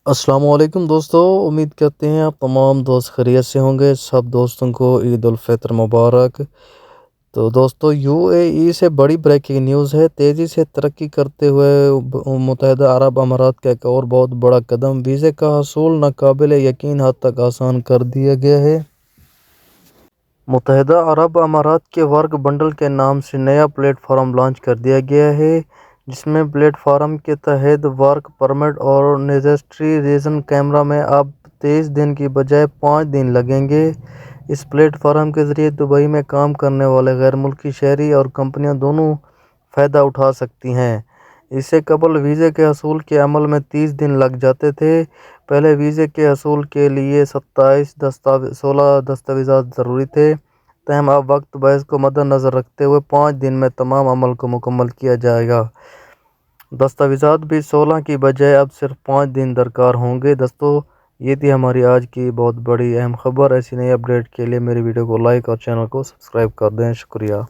السلام علیکم دوستو، امید کرتے ہیں آپ تمام دوست خیریت سے ہوں گے۔ سب دوستوں کو عید الفطر مبارک۔ تو دوستو، یو اے ای سے بڑی بریکنگ نیوز ہے۔ تیزی سے ترقی کرتے ہوئے متحدہ عرب امارات کا ایک اور بہت بڑا قدم، ویزے کا حصول ناقابل یقین حد تک آسان کر دیا گیا ہے۔ متحدہ عرب امارات کے ورک بنڈل کے نام سے نیا پلیٹ فارم لانچ کر دیا گیا ہے، جس میں پلیٹ فارم کے تحت ورک پرمٹ اور نیسیسری ریزن کیمرا میں اب 23 دن کی بجائے 5 دن لگیں گے۔ اس پلیٹ فارم کے ذریعے دبئی میں کام کرنے والے غیر ملکی شہری اور کمپنیاں دونوں فائدہ اٹھا سکتی ہیں۔ اس سے قبل ویزے کے حصول کے عمل میں 30 دن لگ جاتے تھے۔ پہلے ویزے کے حصول کے لیے 16 دستاویزات ضروری تھے، تاہم اب وقت بحث کو مدنظر رکھتے ہوئے 5 دن میں تمام عمل کو مکمل کیا جائے گا۔ دستاویزات بھی 16 کی بجائے اب صرف 5 دن درکار ہوں گے۔ دوستو، یہ تھی ہماری آج کی بہت بڑی اہم خبر۔ ایسی نئی اپڈیٹ کے لیے میری ویڈیو کو لائک اور چینل کو سبسکرائب کر دیں۔ شکریہ۔